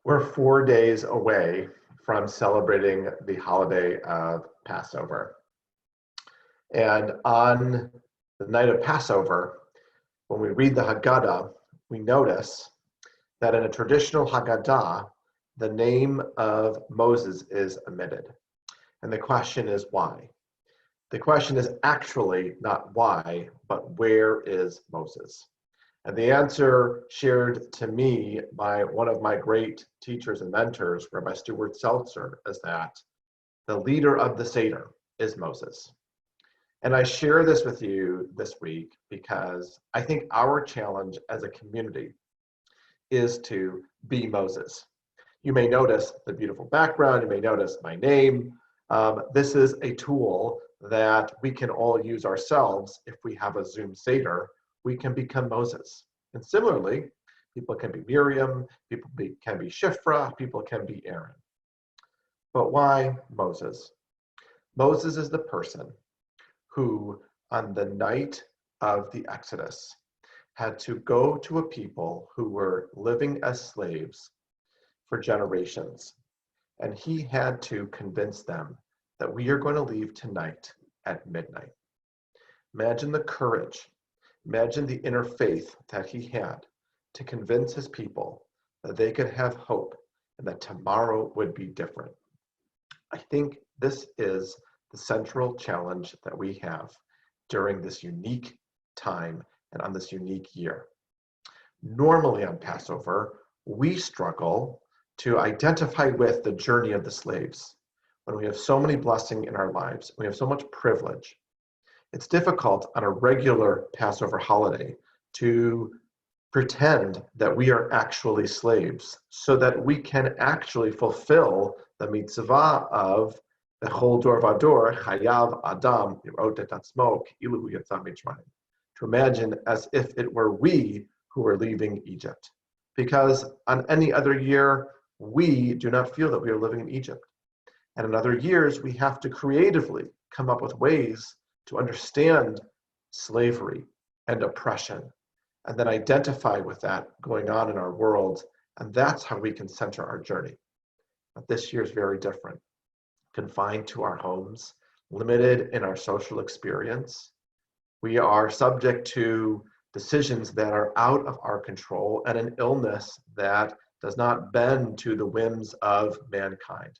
We're 4 days away from celebrating the holiday of Passover. And on the night of Passover, when we read the Haggadah, we notice that in a traditional Haggadah, the name of Moses is omitted. And the question is why? The question is actually not why, but where is Moses? And the answer shared to me by one of my great teachers and mentors, Rabbi Stuart Seltzer, is that the leader of the Seder is Moses. And I share this with you this week because I think our challenge as a community is to be Moses. You may notice the beautiful background, you may notice my name. This is a tool that we can all use ourselves. If we have a Zoom Seder, we can become Moses. And similarly, people can be Miriam, people can be Shifra, people can be Aaron. But why Moses? Moses is the person who, on the night of the Exodus, had to go to a people who were living as slaves for generations. And he had to convince them that we are going to leave tonight at midnight. Imagine the courage, imagine the inner faith that he had to convince his people that they could have hope and that tomorrow would be different. I think this is the central challenge that we have during this unique time and on this unique year. Normally on Passover, we struggle to identify with the journey of the slaves. When we have so many blessings in our lives, we have so much privilege, it's difficult on a regular Passover holiday to pretend that we are actually slaves so that we can actually fulfill the mitzvah of Bechol dor vador chayav adam lirot et atzmo ki'ilu hu yatsa mitzrayim. To imagine as if it were we who were leaving Egypt. Because on any other year, we do not feel that we are living in Egypt. And in other years, we have to creatively come up with ways to understand slavery and oppression, and then identify with that going on in our world. And that's how we can center our journey. But this year is very different. Confined to our homes, limited in our social experience. We are subject to decisions that are out of our control and an illness that does not bend to the whims of mankind.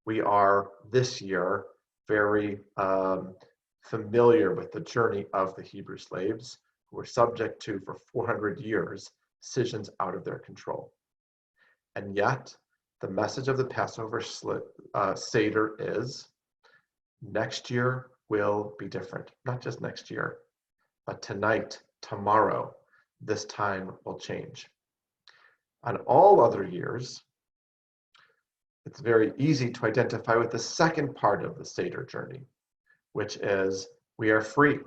We are this year very familiar with the journey of the Hebrew slaves who were subject to, for 400 years, decisions out of their control. And yet, the message of the Passover Seder is, next year will be different. Not just next year, but tonight, tomorrow, this time will change. On all other years, it's very easy to identify with the second part of the Seder journey, which is we are free.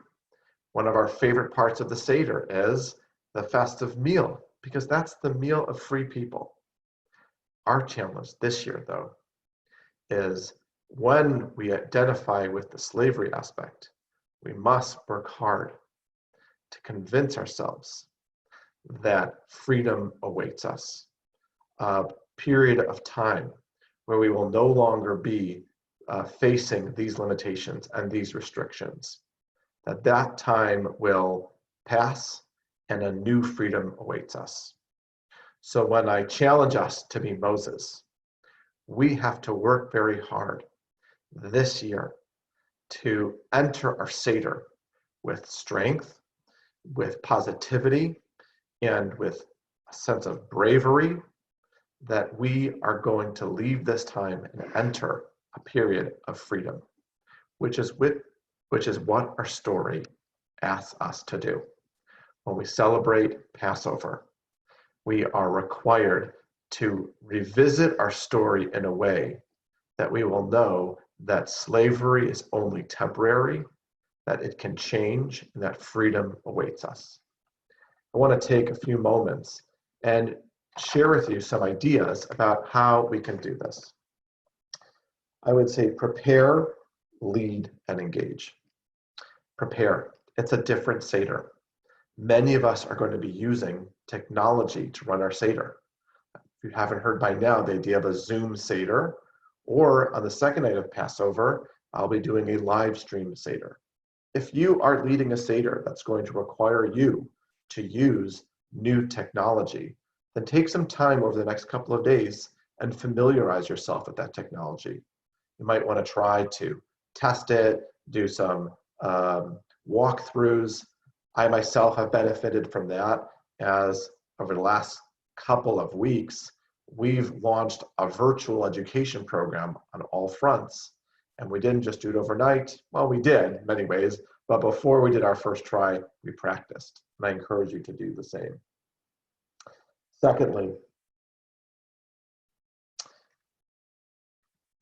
One of our favorite parts of the Seder is the festive meal, because that's the meal of free people. Our challenge this year, though, is when we identify with the slavery aspect, we must work hard to convince ourselves that freedom awaits us. A period of time where we will no longer be facing these limitations and these restrictions. That time will pass and a new freedom awaits us. So when I challenge us to be Moses, we have to work very hard this year to enter our Seder with strength, with positivity, and with a sense of bravery that we are going to leave this time and enter a period of freedom, which is what our story asks us to do. When we celebrate Passover, we are required to revisit our story in a way that we will know that slavery is only temporary, that it can change, and that freedom awaits us. I want to take a few moments and share with you some ideas about how we can do this. I would say prepare, lead, and engage. Prepare. It's a different Seder. Many of us are going to be using technology to run our Seder. If you haven't heard by now, the idea of a Zoom Seder, or on the second night of Passover, I'll be doing a live stream Seder. If you are leading a Seder that's going to require you to use new technology, then take some time over the next couple of days and familiarize yourself with that technology. You might want to try to test it, do some walkthroughs. I myself have benefited from that, as over the last couple of weeks, we've launched a virtual education program on all fronts. And we didn't just do it overnight. Well, we did in many ways, but before we did our first try, we practiced. And I encourage you to do the same. Secondly,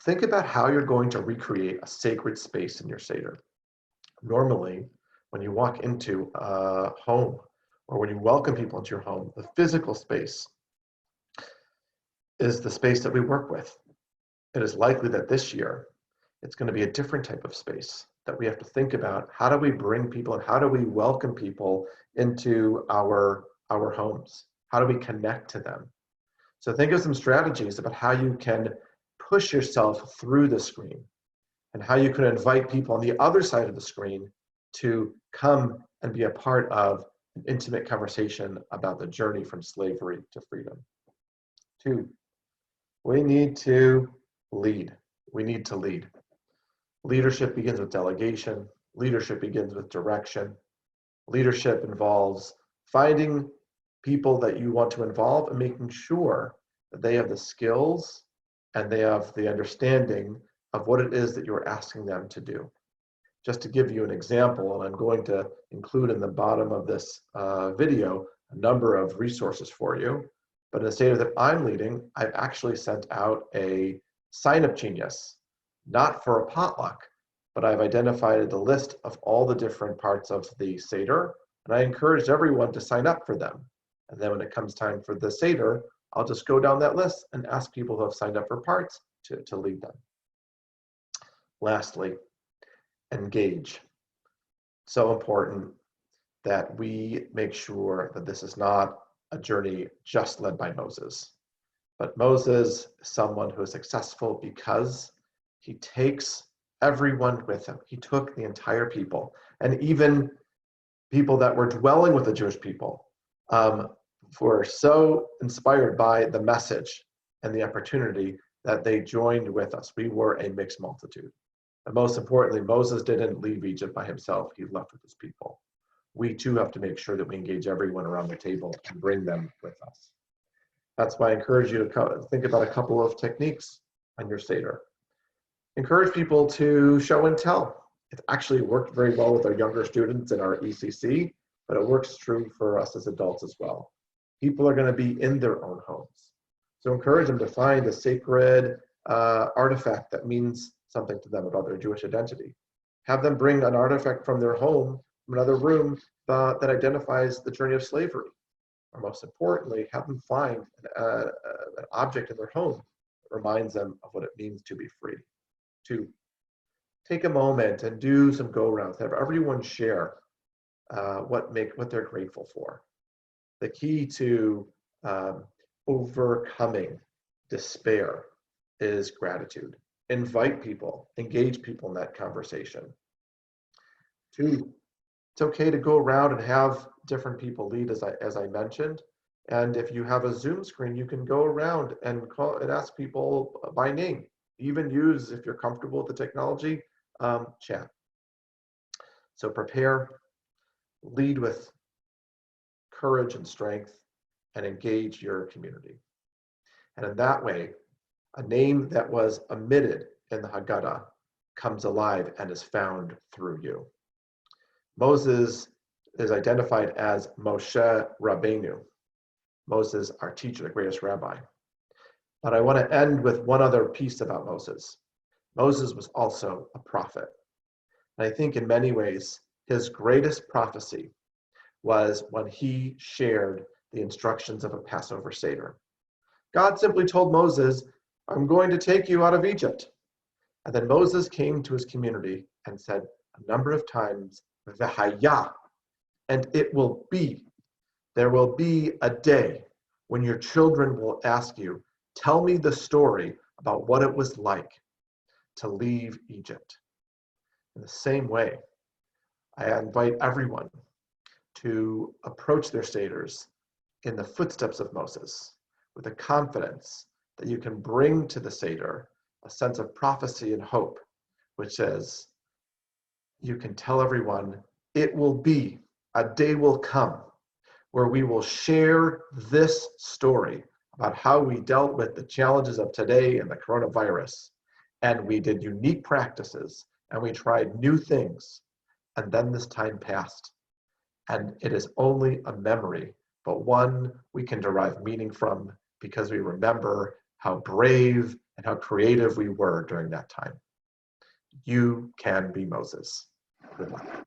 think about how you're going to recreate a sacred space in your Seder. Normally, when you walk into a home or when you welcome people into your home, the physical space is the space that we work with. It is likely that this year, it's going to be a different type of space that we have to think about. How do we bring people and how do we welcome people into our homes? How do we connect to them? So think of some strategies about how you can push yourself through the screen and how you can invite people on the other side of the screen to come and be a part of an intimate conversation about the journey from slavery to freedom. 2, we need to lead. We need to lead. Leadership begins with delegation. Leadership begins with direction. Leadership involves finding people that you want to involve and making sure that they have the skills and they have the understanding of what it is that you're asking them to do. Just to give you an example, and I'm going to include in the bottom of this video a number of resources for you, but in the Seder that I'm leading, I've actually sent out a sign-up genius, not for a potluck, but I've identified the list of all the different parts of the Seder, and I encouraged everyone to sign up for them. And then when it comes time for the Seder, I'll just go down that list and ask people who have signed up for parts to lead them. Lastly, engage. So important that we make sure that this is not a journey just led by Moses, but Moses is someone who is successful because he takes everyone with him. He took the entire people, and even people that were dwelling with the Jewish people were so inspired by the message and the opportunity that they joined with us. We were a mixed multitude. And most importantly, Moses didn't leave Egypt by himself. He left with his people. We too have to make sure that we engage everyone around the table and bring them with us. That's why I encourage you to think about a couple of techniques on your Seder. Encourage people to show and tell. It actually worked very well with our younger students in our ECC, but it works true for us as adults as well. People are going to be in their own homes. So encourage them to find a sacred artifact that means something to them about their Jewish identity. Have them bring an artifact from their home, from another room, that identifies the journey of slavery. Or most importantly, have them find an object in their home that reminds them of what it means to be free. 2, take a moment and do some go-rounds. Have everyone share what they're grateful for. The key to overcoming despair is gratitude. Invite people, engage people in that conversation. 2, it's okay to go around and have different people lead, as I mentioned. And if you have a Zoom screen, you can go around and call and ask people by name. Even use, if you're comfortable with the technology, chat. So prepare, lead with courage and strength, and engage your community. And in that way, a name that was omitted in the Haggadah comes alive and is found through you. Moses is identified as Moshe Rabbeinu. Moses, our teacher, the greatest rabbi. But I want to end with one other piece about Moses. Moses was also a prophet. And I think in many ways, his greatest prophecy was when he shared the instructions of a Passover Seder. God simply told Moses, I'm going to take you out of Egypt. And then Moses came to his community and said a number of times, V'haya, and it will be. There will be a day when your children will ask you, tell me the story about what it was like to leave Egypt. In the same way, I invite everyone to approach their Seders in the footsteps of Moses with a confidence that you can bring to the Seder a sense of prophecy and hope, which says, you can tell everyone, it will be, a day will come where we will share this story about how we dealt with the challenges of today and the coronavirus. And we did unique practices and we tried new things. And then this time passed. And it is only a memory, but one we can derive meaning from because we remember how brave and how creative we were during that time. You can be Moses. Good luck.